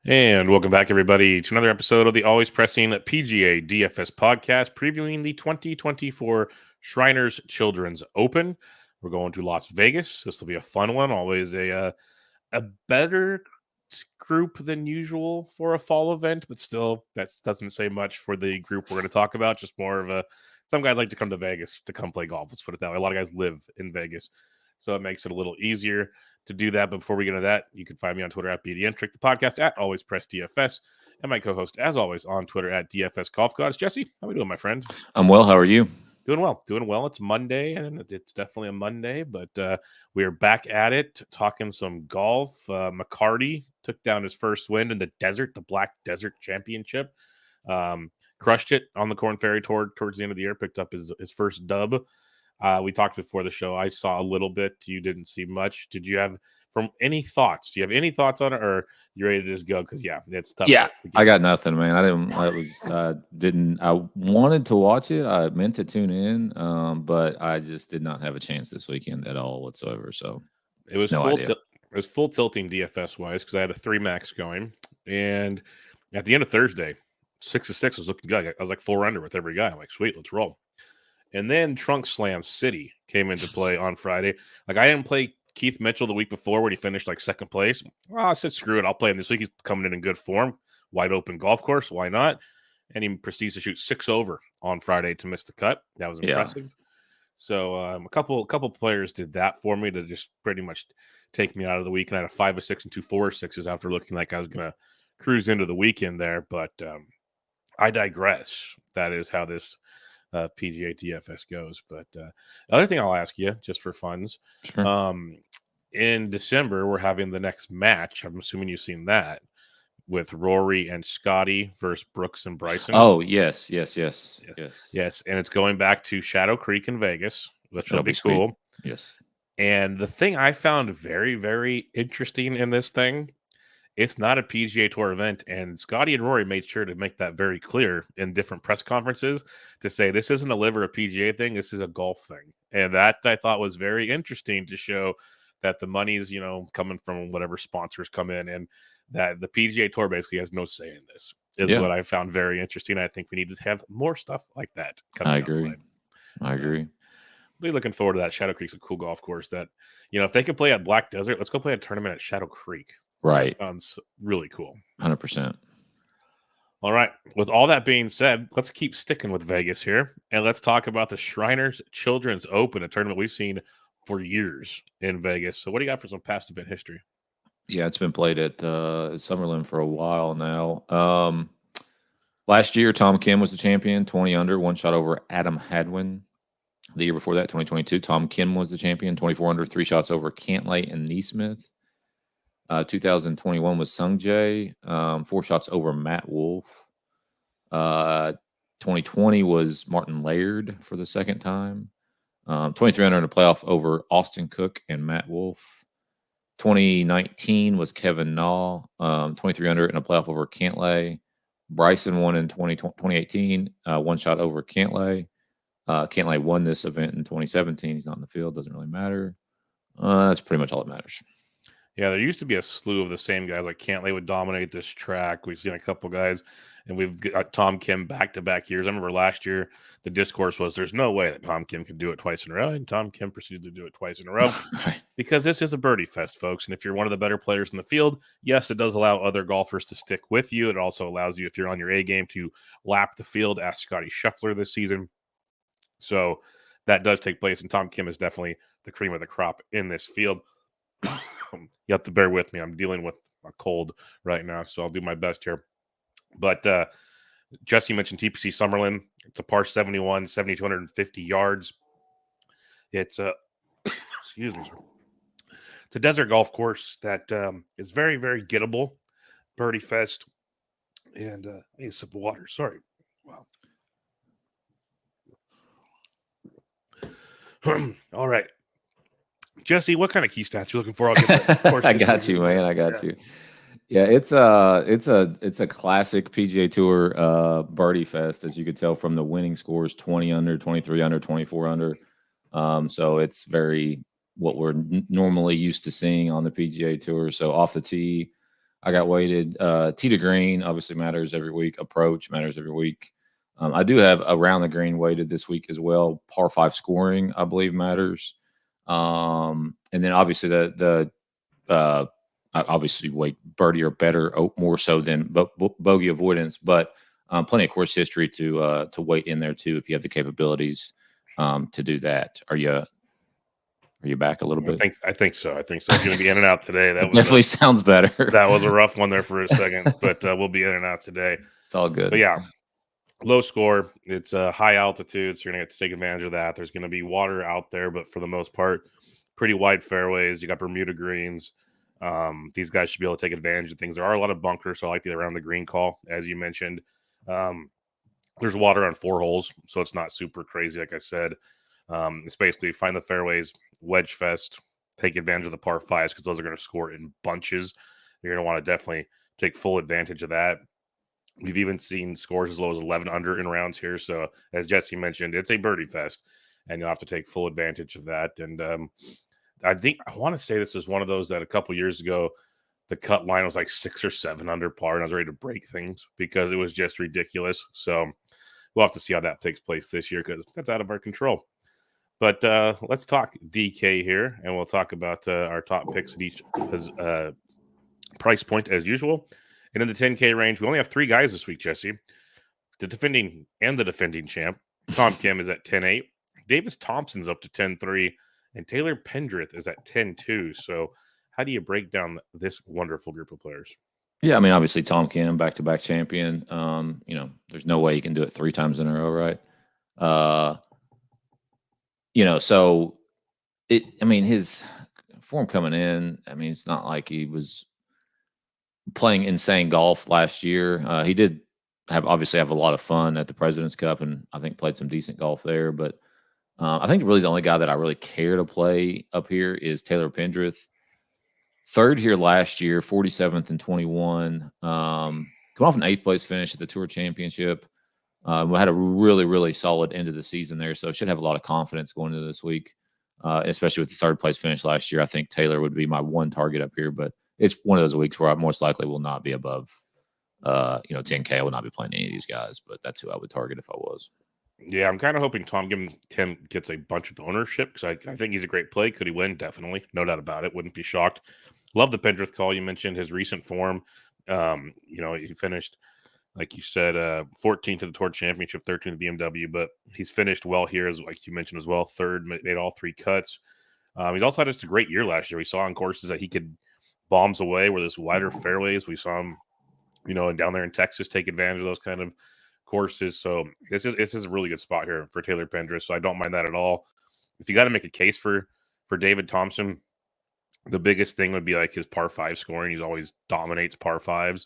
And welcome back, everybody, to another episode of the Always Pressing PGA DFS podcast, previewing the 2024 Shriners Children's Open. We're going to Las Vegas. This will be a fun one. Always a better group than usual for a fall event, but still, that doesn't say much for the group we're going to talk about. Just more of a some guys like to come to Vegas to come play golf. Let's put it that way. A lot of guys live in Vegas, so it makes it a little easier to do that. But before we get into that, you can find me on Twitter at BDNtrick, the podcast at Always Press DFS, and my co-host, as always, on Twitter at DFS Golf Gods. Jesse, how we doing, my friend? I'm well. How are you? Doing well. It's Monday, and it's definitely a Monday, but we are back at it, talking some golf. McCarty took down his first win in the desert, the Black Desert Championship. Crushed it on the Corn Ferry Tour towards the end of the year, picked up his first dub. We talked before the show. I saw a little bit. You didn't see much. Did you have any thoughts? Do you have any thoughts on it, or you ready to just go? Because it's tough. Yeah, I got nothing, man. I didn't. I wanted to watch it. I meant to tune in, but I just did not have a chance this weekend at all whatsoever. So it was it was full tilting DFS wise because I had a 3 max going, and at the end of Thursday, 6 of 6 was looking good. I was like 4 under with every guy. I'm like, sweet, let's roll. And then Trunk Slam City came into play on Friday. Like, I didn't play Keith Mitchell the week before when he finished like second place. Well, I said, screw it. I'll play him this week. He's coming in good form. Wide open golf course. Why not? And he proceeds to shoot 6 over on Friday to miss the cut. That was impressive. Yeah. So a couple players did that for me to just pretty much take me out of the week. And I had a 5 of 6 and 2 4 of 6s after looking like I was going to cruise into the weekend there. But I digress. That is how this PGA DFS goes. But the other thing I'll ask you, just for funds, sure. In December, we're having the next match. I'm assuming you've seen that with Rory and Scotty versus Brooks and Bryson. Oh, yes. And it's going back to Shadow Creek in Vegas, which will be cool. Yes. And the thing I found very, very interesting in this thing, it's not a PGA Tour event, and Scotty and Rory made sure to make that very clear in different press conferences to say this isn't a live or a PGA thing, this is a golf thing. And that I thought was very interesting to show that the money's, coming from whatever sponsors come in, and that the PGA Tour basically has no say in this, is what I found very interesting. I think we need to have more stuff like that. I agree. Be looking forward to that. Shadow Creek's a cool golf course that, if they could play at Black Desert, let's go play a tournament at Shadow Creek. Right. That sounds really cool. 100%. All right. With all that being said, let's keep sticking with Vegas here, and let's talk about the Shriners Children's Open, a tournament we've seen for years in Vegas. So what do you got for some past event history? Yeah, it's been played at Summerlin for a while now. Last year, Tom Kim was the champion, 20 under, 1 shot over Adam Hadwin. The year before that, 2022, Tom Kim was the champion, 24 under, 3 shots over Cantlay and Neesmith. 2021 was Sung Jae, 4 shots over Matt Wolf. 2020 was Martin Laird for the second time. 23 under in a playoff over Austin Cook and Matt Wolf. 2019 was Kevin Na, 23 under in a playoff over Cantlay. Bryson won in 2018, 1 shot over Cantlay. Cantlay won this event in 2017. He's not in the field. Doesn't really matter. That's pretty much all that matters. Yeah, there used to be a slew of the same guys. Like Cantlay would dominate this track. We've seen a couple guys, and we've got Tom Kim back-to-back years. I remember last year the discourse was there's no way that Tom Kim could do it twice in a row, and Tom Kim proceeded to do it twice in a row because this is a birdie fest, folks. And if you're one of the better players in the field, yes, it does allow other golfers to stick with you. It also allows you, if you're on your A game, to lap the field. Ask Scotty Scheffler this season. So that does take place, and Tom Kim is definitely the cream of the crop in this field. You have to bear with me. I'm dealing with a cold right now, so I'll do my best here. But Jesse mentioned TPC Summerlin. It's a par 71, 7,250 yards. It's a excuse me, sir. It's a desert golf course that is very, very gettable. Birdie fest. And I need a sip of water. Sorry. Wow. All right. Jesse, what kind of key stats are you looking for? I'll get that. I got you, man. I got you. Yeah, it's a classic PGA Tour birdie fest, as you could tell from the winning scores: 20 under, 23 under, 24 under. So it's very what we're normally used to seeing on the PGA Tour. So off the tee, I got weighted. Tee to green obviously matters every week. Approach matters every week. I do have around the green weighted this week as well. Par 5 scoring, I believe, matters. And then obviously I obviously weight birdie or better more so than bogey avoidance, but plenty of course history to weight in there too if you have the capabilities to do that. Are you back a little bit? I think so. I think so. It's going to be in and out today. That definitely sounds better. That was a rough one there for a second, but we'll be in and out today. It's all good. But yeah, low score. It's a high altitude, so you're going to get to take advantage of that. There's going to be water out there, but for the most part, pretty wide fairways. You got Bermuda greens. These guys should be able to take advantage of things. There are a lot of bunkers, so I like the around the green call, as you mentioned. There's water on 4 holes, so it's not super crazy, like I said. It's basically find the fairways, wedge fest, take advantage of the par 5s because those are going to score in bunches. You're going to want to definitely take full advantage of that. We've even seen scores as low as 11 under in rounds here. So as Jesse mentioned, it's a birdie fest, and you'll have to take full advantage of that. And I want to say this was one of those that a couple years ago, the cut line was like 6 or 7 under par, and I was ready to break things because it was just ridiculous. So we'll have to see how that takes place this year because that's out of our control. But let's talk DK here, and we'll talk about our top picks at each price point as usual. And in the 10K range, we only have 3 guys this week, Jesse. The defending champ, Tom Kim, is at 10-8. Davis Thompson's up to 10-3. And Taylor Pendrith is at 10-2. So how do you break down this wonderful group of players? Yeah, I mean, obviously Tom Kim, back-to-back champion. There's no way he can do it 3 times in a row, right? So his form coming in, it's not like he was playing insane golf last year. He did have a lot of fun at the President's Cup, and I think played some decent golf there. But I think really the only guy that I really care to play up here is Taylor Pendrith. 3rd here last year, 47th and 21. Coming off an 8th place finish at the Tour Championship. We had a really, really solid end of the season there, so should have a lot of confidence going into this week, especially with the 3rd place finish last year. I think Taylor would be my one target up here, but it's one of those weeks where I most likely will not be above, 10K. I will not be playing any of these guys, but that's who I would target if I was. Yeah, I'm kind of hoping Tim gets a bunch of ownership because I think he's a great play. Could he win? Definitely. No doubt about it. Wouldn't be shocked. Love the Pendrith call. You mentioned his recent form. He finished, like you said, 14th to the Tour Championship, 13th to BMW, but he's finished well here, as like you mentioned as well. 3rd, made all 3 cuts. He's also had just a great year last year. We saw on courses that he could bombs away where there's wider fairways. We saw him, down there in Texas take advantage of those kind of courses. So this is a really good spot here for Taylor Pendrith. So I don't mind that at all. If you got to make a case for David Thompson, the biggest thing would be like his par 5 scoring. He's always dominates par 5s.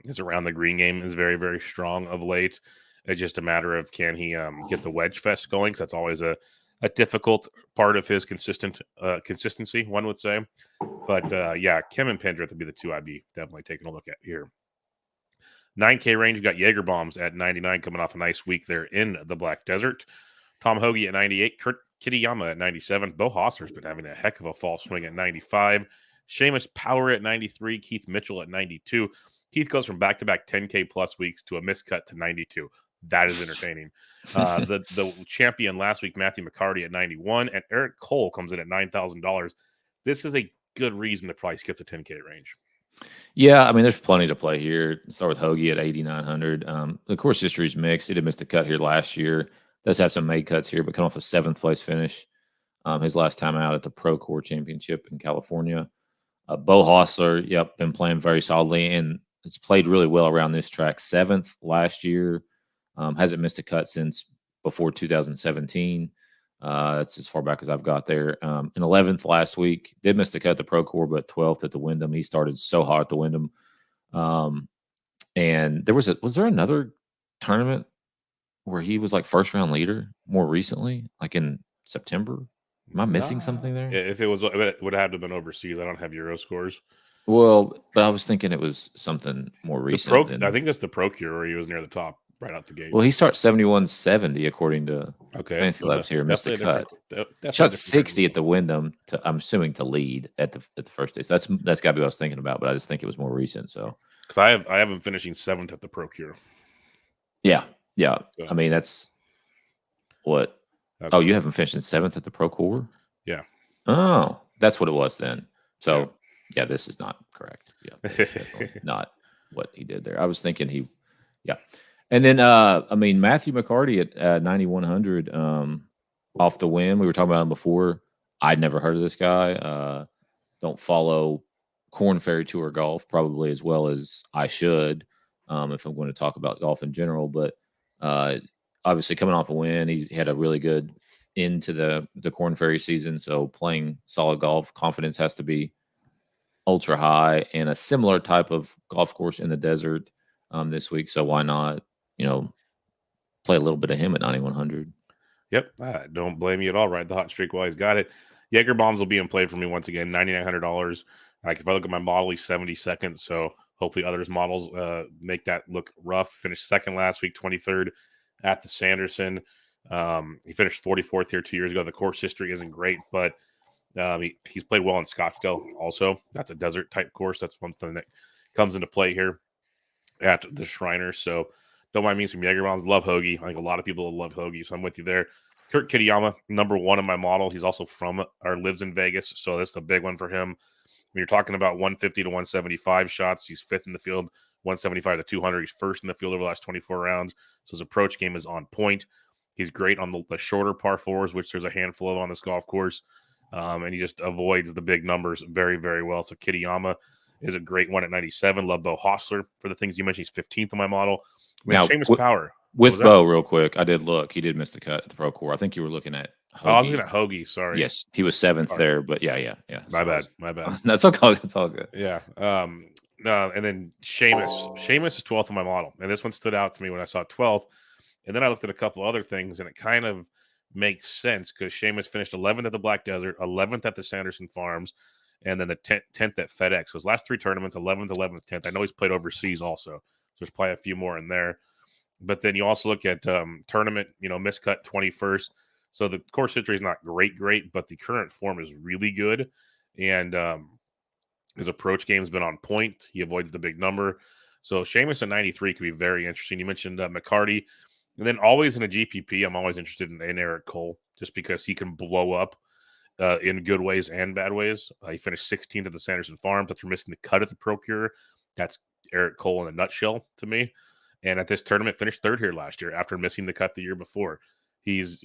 His around the green game is very, very strong of late. It's just a matter of can he get the wedge fest going? Because that's always a difficult part of his consistency, one would say. But Kim and Pendrith would be the 2 I'd be definitely taking a look at here. 9K range, you got Jaeger Bombs at 99, coming off a nice week there in the Black Desert. Tom Hoagie at 98, Kurt Kitayama at 97. Bo Hosser's been having a heck of a fall swing at 95. Seamus Power at 93. Keith Mitchell at 92. Keith goes from back-to-back 10K plus weeks to a miscut to 92. That is entertaining. The champion last week, Matthew McCarty at 91, and Eric Cole comes in at $9,000. This is a good reason to probably skip the 10K range. Yeah, there's plenty to play here. Start with Hoagie at 8,900. The course history is mixed. He did miss the cut here last year. Does have some made cuts here, but come off a 7th place finish. His last time out at the Pro Core Championship in California. Bo Hostler, been playing very solidly, and it's played really well around this track. 7th last year. Hasn't missed a cut since before 2017. That's as far back as I've got there. In 11th last week. Did miss the cut at the Pro Core, but 12th at the Wyndham. He started so hot at the Wyndham. And there was there another tournament where he was like first round leader more recently, like in September? Am I missing something there? If it was, it would have to have been overseas. I don't have Euro scores. Well, but I was thinking it was something more recent. I think that's the Pro Cure where he was near the top. right out the gate. Well, he starts 71.70 according to Fantasy so Labs here. Missed the cut. Shot 60 at the Wyndham. I'm assuming to lead at the first day. So that's got to be what I was thinking about. But I just think it was more recent. So because I have him finishing 7th at the Pro Cure. Yeah. So, I mean, that's what. Okay. Oh, you haven't finished in 7th at the Pro Cure? Yeah. Oh, that's what it was then. So yeah, this is not correct. Yeah, not what he did there. I was thinking yeah. And then I mean Matthew McCarty at 9,100 off the win. We were talking about him before. I'd never heard of this guy. Don't follow Corn Ferry Tour golf probably as well as I should if I'm going to talk about golf in general. But obviously coming off a win, he had a really good into the Corn Ferry season. So playing solid golf, confidence has to be ultra high, and a similar type of golf course in the desert this week. So why not, play a little bit of him at 9,100? Yep. I don't blame you at all. Ride the hot streak while he's got it. Jaeger Bombs will be in play for me once again, $9,900. Like if I look at my model, he's 72nd. So hopefully others' models make that look rough. Finished second last week, 23rd at the Sanderson. He finished 44th here 2 years ago. The course history isn't great, but he's played well in Scottsdale also. That's a desert type course. That's one thing that comes into play here at the Shriners. So don't mind me some Jaeger Bombs. Love Hoagie. I think a lot of people love Hoagie, so I'm with you there. Kurt Kitayama, number 1 in my model. He's also from or lives in Vegas, so this is a big one for him. When you're talking about 150 to 175 shots, he's 5th in the field. 175 to 200, he's 1st in the field over the last 24 rounds. So his approach game is on point. He's great on the shorter par 4s, which there's a handful of on this golf course. And he just avoids the big numbers very, very well. So Kitayama is a great one at 97. Love Bo Hostler for the things you mentioned. He's 15th on my model. Now, Seamus Power. With Bo, real quick, I did look. He did miss the cut at the Pro Cure. I think you were looking at Hoagie. I was looking at Hoagie, sorry. Yes, he was 7th there, but yeah. My bad. That's okay. It's all good. Yeah. And then Seamus. Seamus is 12th on my model. And this one stood out to me when I saw 12th. And then I looked at a couple other things, and it kind of makes sense because Seamus finished 11th at the Black Desert, 11th at the Sanderson Farms, and then the 10th at FedEx. So his last 3 tournaments, 11th, 11th, 10th. I know he's played overseas also. So there's probably a few more in there. But then you also look at tournament, miscut 21st. So the course history is not great, but the current form is really good. And his approach game has been on point. He avoids the big number. So Seamus at 93 could be very interesting. You mentioned McCarty. And then always in a GPP, I'm always interested in Eric Cole just because he can blow up in good ways and bad ways. He finished 16th at the Sanderson Farms, but you're missing the cut at the Pro Cure. That's Eric Cole in a nutshell to me. And at this tournament, finished 3rd here last year after missing the cut the year before. He's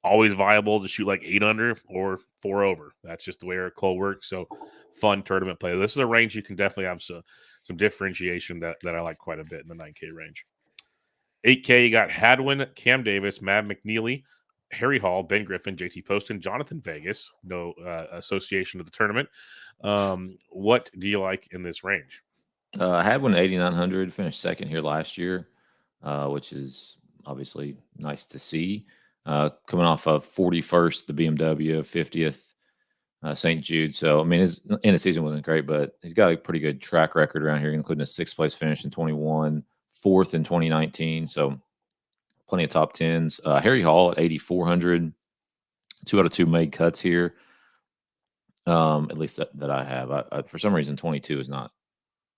always viable to shoot like 8 under or 4 over. That's just the way Eric Cole works. So fun tournament play. This is a range you can definitely have some differentiation that I like quite a bit in the 9K range. 8K, you got Hadwin, Cam Davis, Matt McNeely, Harry Hall, Ben Griffin, JT Poston, Jonathan Vegas. No association to the tournament. What do you like in this range? I had one 8,900, finished 2nd here last year, which is obviously nice to see. Coming off of 41st, the BMW, 50th, St. Jude. So, I mean, his end of season wasn't great, but he's got a pretty good track record around here, including a 6th place finish in 21, 4th in 2019. So, plenty of top 10s. Harry Hall at 8,400, 2 out of 2 made cuts here. At least that I have. I for some reason, 22 is not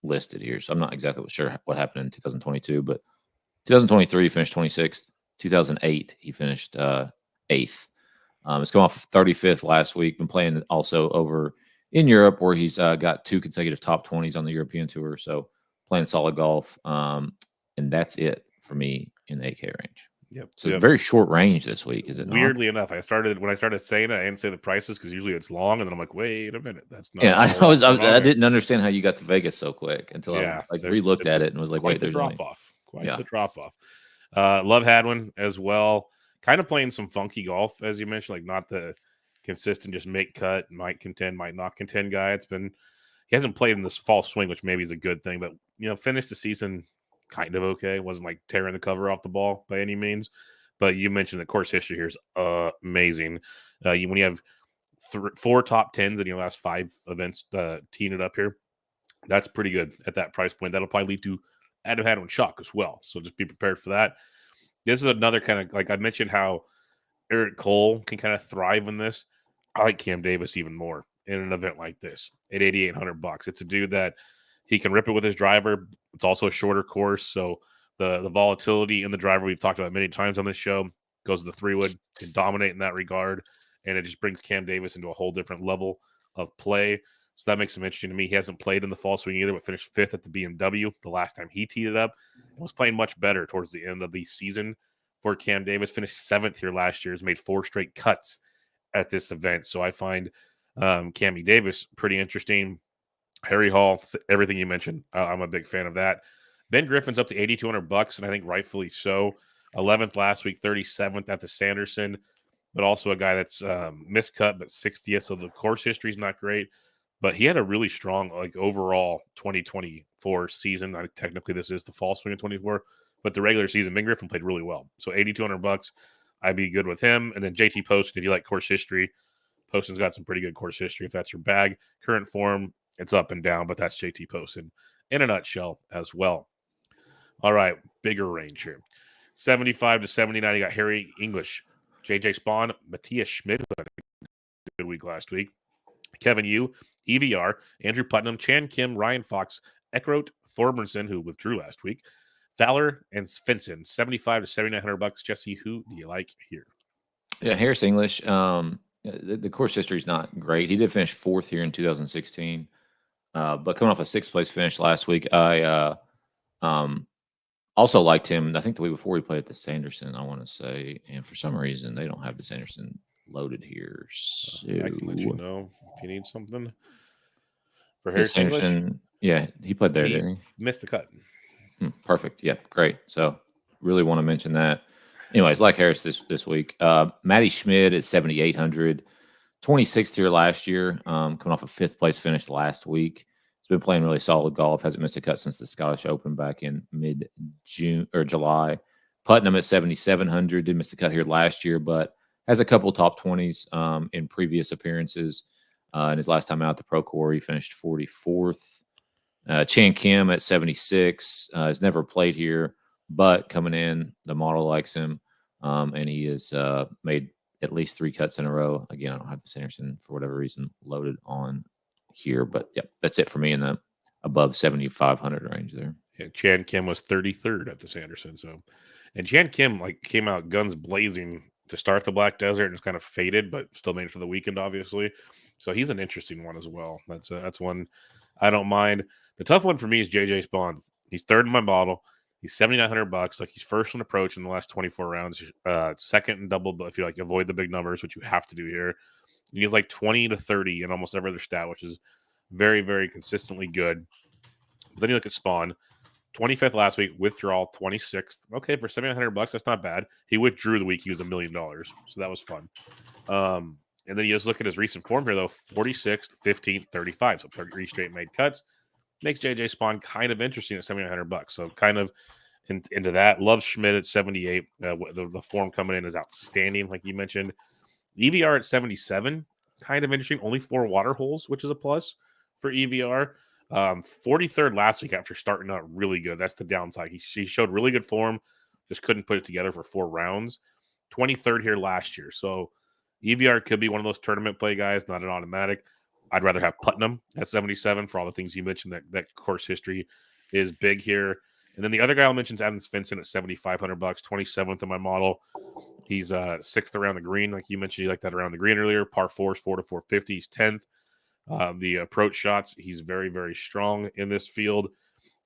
listed here, so I'm not exactly sure what happened in 2022, but 2023 finished 26th. 2008 he finished 8th. It's come off 35th last week. Been playing also over in Europe, where he's got 2 consecutive top 20s on the European Tour. So playing solid golf, and that's it for me in the 8K range. Yep. So a very short range this week, is it not? Weirdly enough, when I started saying it, I didn't say the prices because usually it's long, and then I'm like, wait a minute, that's not. Yeah, I didn't understand how you got to Vegas so quick until I re-looked at it and was like, wait, there's drop off. Quite the drop off. Love Hadwin as well. Kind of playing some funky golf, as you mentioned, like not the consistent, just make cut, might contend, might not contend guy. He hasn't played in this fall swing, which maybe is a good thing, but finished the season kind of okay. Wasn't like tearing the cover off the ball by any means. But you mentioned the course history here is amazing. When you have 4 top 10s in your last 5 events teeing it up here, that's pretty good at that price point. That'll probably lead to Adam had one chalk as well. So just be prepared for that. This is another kind of, like I mentioned, how Eric Cole can kind of thrive in this. I like Cam Davis even more in an event like this at $8,800. It's a dude that he can rip it with his driver. It's also a shorter course, so the volatility in the driver we've talked about many times on this show goes to the 3-wood, can dominate in that regard, and it just brings Cam Davis into a whole different level of play. So that makes him interesting to me. He hasn't played in the fall swing either, but finished 5th at the BMW the last time he teed it up, and was playing much better towards the end of the season for Cam Davis. Finished 7th here last year, has made 4 straight cuts at this event. So I find Cammy Davis pretty interesting. Harry Hall, everything you mentioned, I'm a big fan of that. Ben Griffin's up to $8,200, and I think rightfully so. 11th last week, 37th at the Sanderson, but also a guy that's miscut, but 60th. So the course history is not great, but he had a really strong, like, overall 2024 season. Technically, this is the fall swing of 24, but the regular season, Ben Griffin played really well. So $8,200, I'd be good with him. And then JT Poston, if you like course history, Poston's got some pretty good course history if that's your bag. Current form, it's up and down, but that's JT Poston in a nutshell as well. All right, bigger range here. 75 to 79, you got Harry English, JJ Spawn, Matthias Schmidt, who had a good week last week, Kevin Yu, EVR, Andrew Putnam, Chan Kim, Ryan Fox, Eckroat, Thorbenson, who withdrew last week, Fowler, and Svensson, 75 to $7,900. Jesse, who do you like here? Yeah, Harris English. The course history is not great. He did finish 4th here in 2016, but coming off a 6th place finish last week, I also liked him. I think the week before he played at the Sanderson, I want to say, and for some reason they don't have the Sanderson loaded here. So I can let you know if you need something for Harris Sanderson. Yeah, he played there. Didn't he? Missed the cut. Perfect. Yeah, great. So really want to mention that. Anyways, like Harris this week. Matty Schmidt at 7,800, 26th here last year, coming off a 5th place finish last week. He's been playing really solid golf. Hasn't missed a cut since the Scottish Open back in mid-June or July. Putnam at 7,700. Did miss a cut here last year, but has a couple top 20s in previous appearances. In his last time out, the Pro Tour, he finished 44th. Chan Kim at 76. Has never played here, but coming in, the model likes him, and he has made at least 3 cuts in a row. Again, I don't have the Sanderson for whatever reason loaded on here, but yeah, that's it for me in the above 7,500 range there. Yeah, Chan Kim was 33rd at the Sanderson. So, and Chan Kim came out guns blazing to start the Black Desert and just kind of faded, but still made it for the weekend, obviously. So he's an interesting one as well. That's one I don't mind. The tough one for me is JJ Spawn. He's 3rd in my model. He's $7,900. Like, he's 1st in approach in the last 24 rounds. 2nd in double, but if you avoid the big numbers, which you have to do here. He's like 20 to 30 in almost every other stat, which is very, very consistently good. But then you look at Spawn, 25th last week, withdrawal 26th. Okay, for $7,900, that's not bad. He withdrew the week he was $1 million, so that was fun. And then you just look at his recent form here, though: 46th, 15th, 35. So 33 straight made cuts. Makes JJ Spawn kind of interesting at $7,900. So kind of into that. Love Schmidt at 78. The form coming in is outstanding, like you mentioned. EVR at 77, kind of interesting. Only 4 water holes, which is a plus for EVR. 43rd last week after starting out really good. That's the downside. He showed really good form, just couldn't put it together for 4 rounds. 23rd here last year. So EVR could be one of those tournament play guys, not an automatic. I'd rather have Putnam at 77 for all the things you mentioned. That course history is big here. And then the other guy I'll mention is Adam Svensson at $7,500, 27th in my model. He's 6th around the green, like you mentioned. You like that around the green earlier. Par 4s, 4 to 450. He's 10th. The approach shots, he's very, very strong in this field.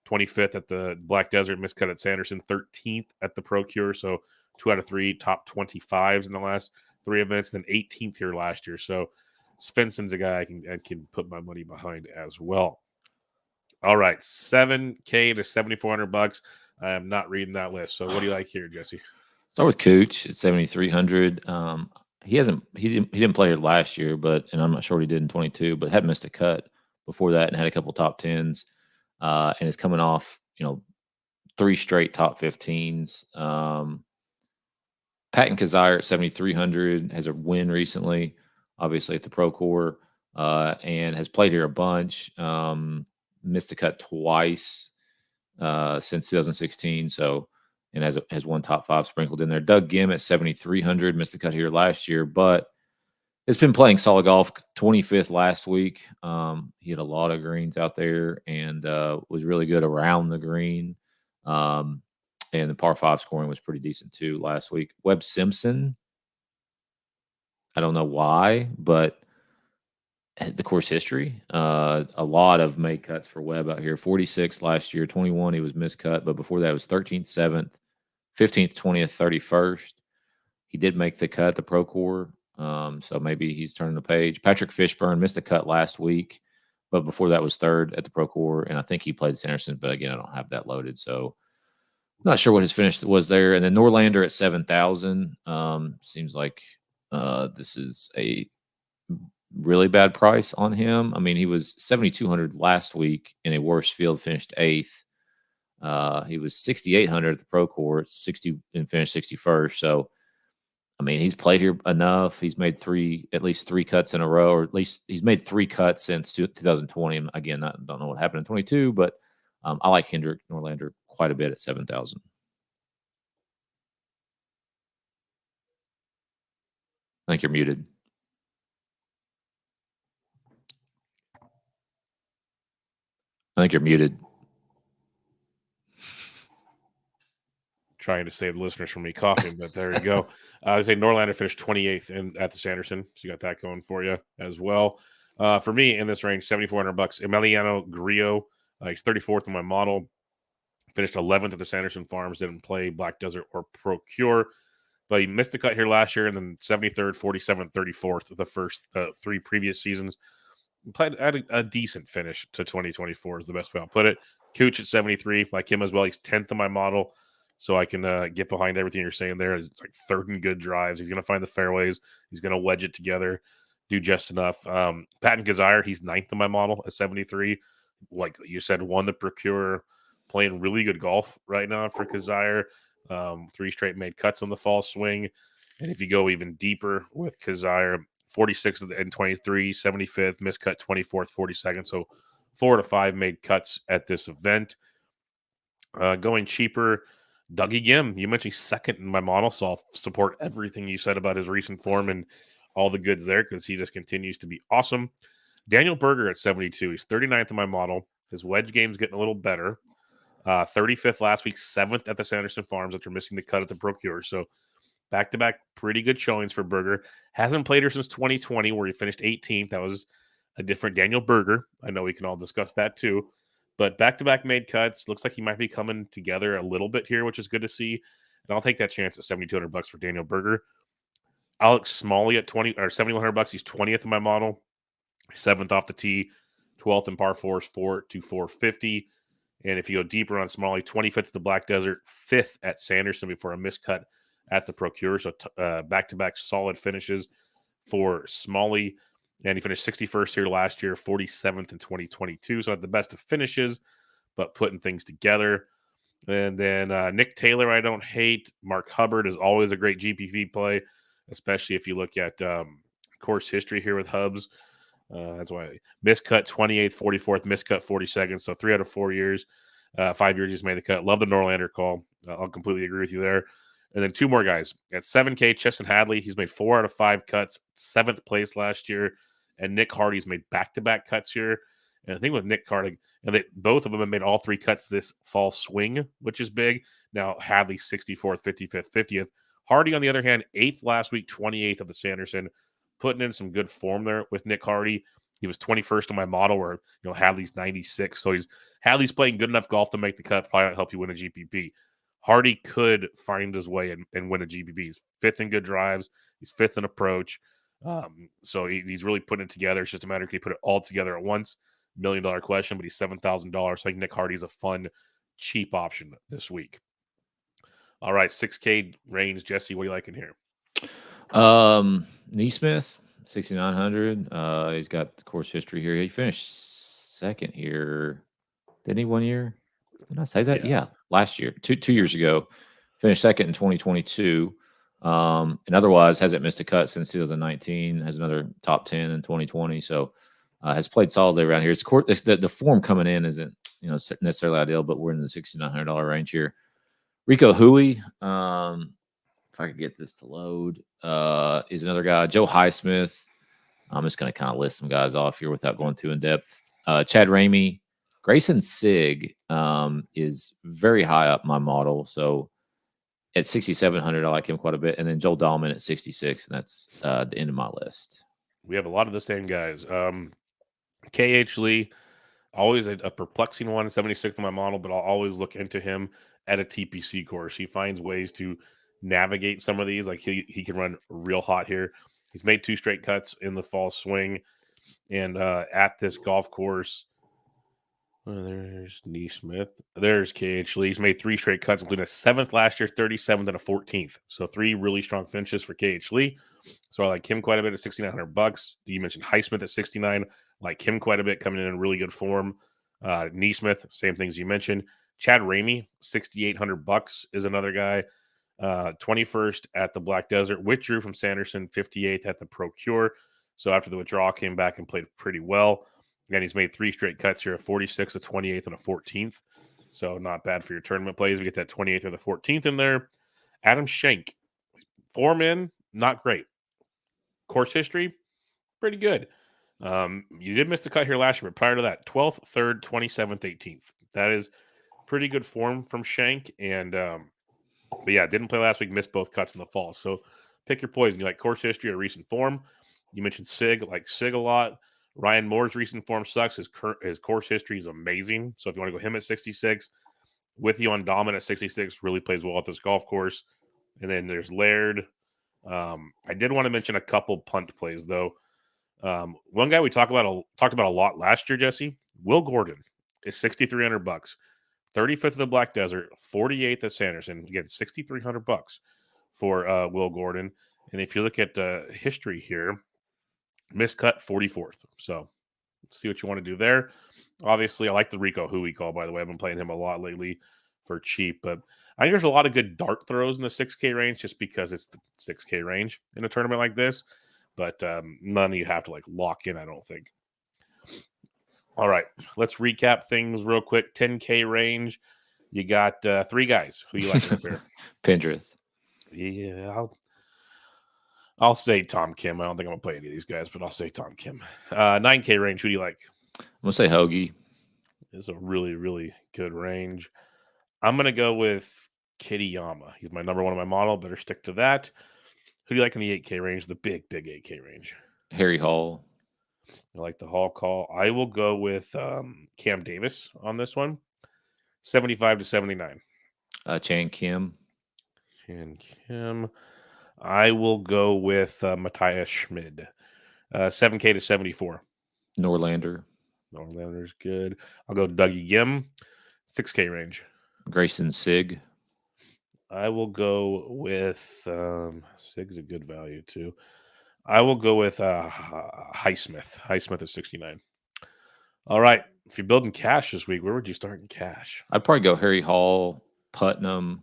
25th at the Black Desert, miscut at Sanderson. 13th at the Pro Cure. So 2 out of 3 top 25s in the last 3 events. Then 18th here last year. So Svensson's a guy I can put my money behind as well. All right, $7K to $7,400. I am not reading that list. So what do you like here, Jesse? Start with Cooch at 7,300. He didn't play here last year, and I'm not sure what he did in 22, but had missed a cut before that and had a couple top 10s, and is coming off 3 straight top 15s. Patton Kazire at 7,300 has a win recently, obviously at the Pro Tour, and has played here a bunch. Missed a cut twice. since 2016. So, and has one top 5 sprinkled in there. Doug Gim at 7,300, missed the cut here last year, but it's been playing solid golf. 25th last week. He had a lot of greens out there and was really good around the green. And the par 5 scoring was pretty decent too last week. Webb Simpson, I don't know why, but the course history, a lot of made cuts for Webb out here. 46 last year, 21 he was miscut, but before that it was 13th, 7th, 15th, 20th, 31st. He did make the cut, the Pro Core. So maybe he's turning the page. Patrick Fishburne missed the cut last week, but before that was 3rd at the Pro Core, and I think he played Sanderson, but again, I don't have that loaded, so not sure what his finish was there. And then Norlander at 7,000. Seems like this is a really bad price on him. I mean, he was 7,200 last week in a worse field, finished 8th. He was 6,800 at the Pro Core, 60 and finished 61st. So, I mean, he's played here enough. He's made at least three cuts in a row, or at least he's made 3 cuts since 2020. And again, I don't know what happened in 22, but I like Hendrick Norlander quite a bit at 7,000. I think you're muted. I think you're muted. Trying to save the listeners from me coughing, but there you go. I would say Norlander finished 28th at the Sanderson, so you got that going for you as well. For me in this range, $7,400. Emiliano Grillo, he's 34th in my model. Finished 11th at the Sanderson Farms. Didn't play Black Desert or Procure, but he missed the cut here last year, and then 73rd, 47th, 34th the first 3 previous seasons. Played at a decent finish to 2024 is the best way I'll put it. Cooch at 73, like him as well. He's 10th in my model, so I can get behind everything you're saying there. It's like 3rd in good drives. He's going to find the fairways. He's going to wedge it together, do just enough. Patton Kazire, he's 9th in my model at 73. Like you said, won the Procure, playing really good golf right now for Kazire. 3 straight made cuts on the fall swing. And if you go even deeper with Kazire, 46th and 23, 75th, miscut 24th, 42nd. So 4 out of 5 made cuts at this event. Going cheaper, Dougie Gim. You mentioned he's 2nd in my model, so I'll support everything you said about his recent form and all the goods there because he just continues to be awesome. Daniel Berger at 72. He's 39th in my model. His wedge game's getting a little better. 35th last week, 7th at the Sanderson Farms after missing the cut at the Procure. So back-to-back pretty good showings for Berger. Hasn't played her since 2020 where he finished 18th. That was a different Daniel Berger. I know we can all discuss that too. But back-to-back made cuts. Looks like he might be coming together a little bit here, which is good to see. And I'll take that chance at $7,200 for Daniel Berger. Alex Smalley at $7,100. He's 20th in my model. 7th off the tee. 12th in par 4s, 4 to 450. And if you go deeper on Smalley, 25th at the Black Desert, 5th at Sanderson before a miscut at the Procure. So back-to-back solid finishes for Smalley. And he finished 61st here last year, 47th in 2022. So not the best of finishes, but putting things together. And then Nick Taylor, I don't hate. Mark Hubbard is always a great GPP play, especially if you look at course history here with Hubs. That's why miscut 28th, 44th, miscut 42nd. So 3 out of 4 years. 5 years he's made the cut. Love the Norlander call. I'll completely agree with you there. And then 2 more guys. At 7K, Chesson Hadley. He's made 4 out of 5 cuts. 7th place last year. And Nick Hardy's made back-to-back cuts here. And I think with Nick Hardy, both of them have made all 3 cuts this fall swing, which is big. Now Hadley 64th, 55th, 50th. Hardy, on the other hand, 8th last week, 28th of the Sanderson. Putting in some good form there with Nick Hardy. He was 21st on my model where, Hadley's 96. So Hadley's playing good enough golf to make the cut. Probably not help you win a GPP. Hardy could find his way and win a GPP. He's 5th in good drives. He's 5th in approach. So he's really putting it together. It's just a matter of can he put it all together at once. $1 million question, but he's $7,000. So I think Nick Hardy's a fun, cheap option this week. All right, 6K range. Jesse, what are you liking here? Neesmith, 6,900. He's got the course history here. He finished 2nd here. Didn't he 1 year? Did I say that? Yeah. Last year, two years ago. Finished 2nd in 2022. And otherwise hasn't missed a cut since 2019. Has another top 10 in 2020. So Has played solidly around here. It's the form coming in isn't necessarily ideal, but we're in the $6,900 range here. Rico Hui, if I could get this to load, is another guy. Joe Highsmith. I'm just going to kind of list some guys off here without going too in depth. Chad Ramey, Grayson Sigg is very high up my model. So at 6,700, I like him quite a bit. And then Joel Dahlman at 66, and that's the end of my list. We have a lot of the same guys. KH Lee, always a perplexing one, 76th on my model, but I'll always look into him at a TPC course. He finds ways to navigate some of these. Like he can run real hot here. He's made 2 straight cuts in the fall swing. And at this golf course, there's Neesmith. There's KH Lee. He's made 3 straight cuts, including a 7th last year, 37th, and a 14th. So 3 really strong finishes for KH Lee. So I like him quite a bit at $6,900. You mentioned Highsmith at 69. Like him quite a bit, coming in really good form. Neesmith, same things you mentioned. Chad Ramey, $6,800 is another guy. 21st at the Black Desert. Withdrew from Sanderson, 58th at the Procure. So after the withdrawal, came back and played pretty well. Again, he's made 3 straight cuts here, a 46th, a 28th, and a 14th. So not bad for your tournament plays. We get that 28th or the 14th in there. Adam Schenk, form in, not great. Course history, pretty good. You did miss the cut here last year, but prior to that, 12th, 3rd, 27th, 18th. That is pretty good form from Schenk. And but yeah, didn't play last week, missed both cuts in the fall. So pick your poison. You like course history or recent form. You mentioned Sig, like Sig a lot. Ryan Moore's recent form sucks. His course history is amazing. So if you want to go him at 66, with you on Dahlman at 66, really plays well at this golf course. And then there's Laird. I did want to mention a couple punt plays though. One guy we talked about a lot last year, Jesse, Will Gordon is $6,300. 35th of the Black Desert, 48th at Sanderson. Again, $6,300 for Will Gordon. And if you look at history here, miscut 44th. So see what you want to do there. Obviously, I like the Rico Hui call, by the way. I've been playing him a lot lately for cheap. But I think there's a lot of good dart throws in the 6K range just because it's the 6K range in a tournament like this. But none you have to like lock in, I don't think. All right, let's recap things real quick. 10K range. You got 3 guys. Who you like to pair? Pendrith. Yeah, I'll say Tom Kim. I don't think I'm going to play any of these guys, but I'll say Tom Kim. 9K range. Who do you like? I'm going to say Hoagie. It's a really, really good range. I'm going to go with Kitayama. He's my number 1 on my model. Better stick to that. Who do you like in the 8K range? The big 8K range. Harry Hall. I like the Hall call. I will go with Cam Davis on this one. 75 to 79. Chan Kim. Chan Kim. I will go with Matthias Schmid. 7K to 74. Norlander's good. I'll go Dougie Gim. 6K range. Grayson Sigg. I will go with Sig's a good value too. I will go with Highsmith. Highsmith is 69. All right. If you're building cash this week, where would you start in cash? I'd probably go Harry Hall, Putnam,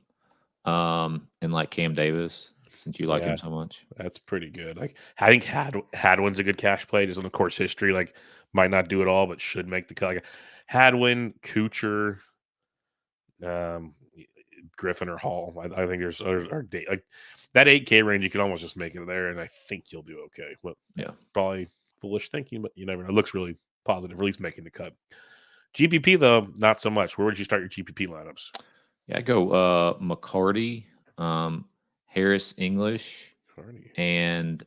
and like Cam Davis, since you like him so much. That's pretty good. Like I think Hadwin's a good cash play, just on the course history. Like might not do it all, but should make the cut. Like Hadwin, Kuchar, Griffin or Hall. I think there's like that 8K range. You can almost just make it there, and I think you'll do okay. Well, yeah, probably foolish thinking, but you never know. It looks really positive, at least making the cut. GPP though, not so much. Where would you start your GPP lineups? Yeah, I go McCarty, Harris English, and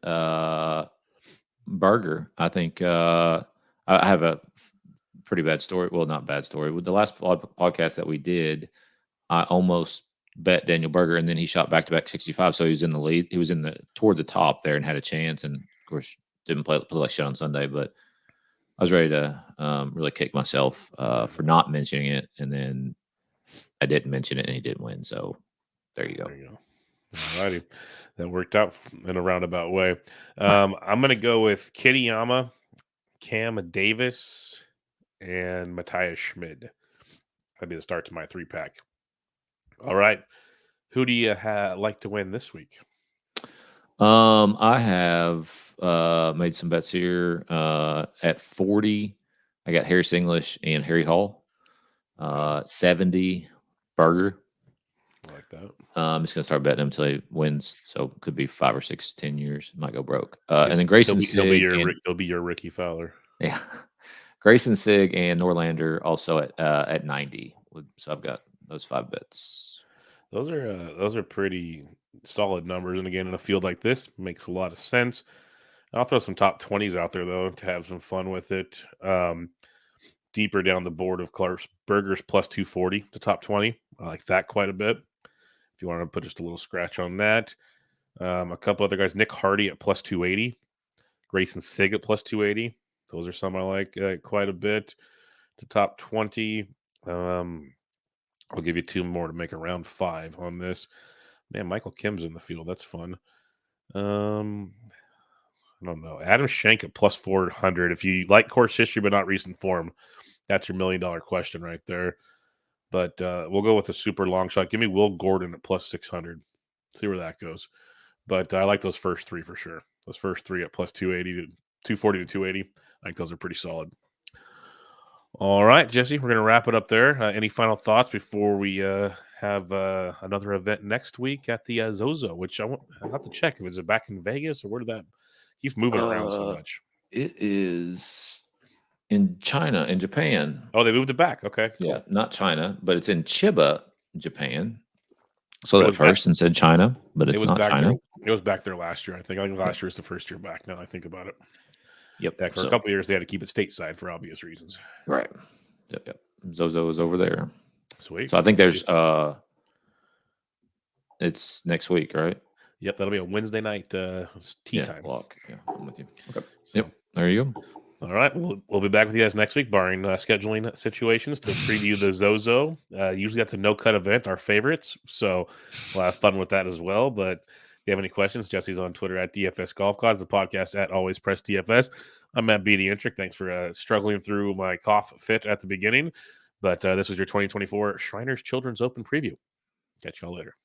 Berger. I think I have a pretty bad story. Well, not bad story. With the last podcast that we did, I almost bet Daniel Berger, and then he shot back-to-back 65, so he was in the lead. He was toward the top there and had a chance, and of course didn't play like shit on Sunday. But I was ready to really kick myself for not mentioning it, and then I didn't mention it, and he didn't win. So there you go. All righty, that worked out in a roundabout way. I'm going to go with Kitayama, Cam Davis, and Matthias Schmid. That'd be the start to my 3-pack. All right. Who do you like to win this week? I have made some bets here. At 40, I got Harris English and Harry Hall. 70, Berger. I like that. I'm just gonna start betting him until he wins. So it could be 5 or 6, 10 years. Might go broke. And then Grayson Sig He'll be your Ricky Fowler. yeah, Grayson Sig and Norlander also at 90. So I've got those 5 bets. Those are pretty solid numbers, and again, in a field like this, makes a lot of sense. I'll throw some top 20s out there though to have some fun with it. Deeper down the board, of course, Berger's plus 240 to top 20. I like that quite a bit. If you want to put just a little scratch on that, a couple other guys, Nick Hardy at plus 280, Grayson Sig at plus 280. Those are some I like quite a bit. To top 20, I'll give you 2 more to make around 5 on this. Man, Michael Kim's in the field. That's fun. I don't know. Adam Schenk at plus 400. If you like course history but not recent form, that's your $1 million question right there. But we'll go with a super long shot. Give me Will Gordon at plus 600. See where that goes. But I like those first 3 for sure. Those first 3 at plus 280 to 240 to 280. I think those are pretty solid. All right, Jesse, we're going to wrap it up there. Any final thoughts before we have another event next week at the Zozo, which I'll have to check. Is it back in Vegas or where did that keeps moving around so much? It is in China, in Japan. Oh, they moved it back. Okay. Cool. Yeah, not China, but it's in Chiba, Japan. So at first and said China, but it's not China. It was back there last year, I think. I think last year was the first year back, now I think about it. Yep. Yeah, for a couple of years, they had to keep it stateside for obvious reasons. Right. Yep. Zozo is over there. Sweet. So I think there's it's next week, right? Yep, that'll be a Wednesday night tea time. Block. Yeah, I'm with you. Okay. So, yep. There you go. All right. We'll be back with you guys next week, barring scheduling situations, to preview the Zozo. Usually that's a no-cut event, our favorites. So we'll have fun with that as well. But if you have any questions, Jesse's on Twitter at DFS Golf Gods, the podcast at Always Press DFS. I'm Matt Beatty-Intric. Thanks for struggling through my cough fit at the beginning. But this was your 2024 Shriners Children's Open preview. Catch y'all later.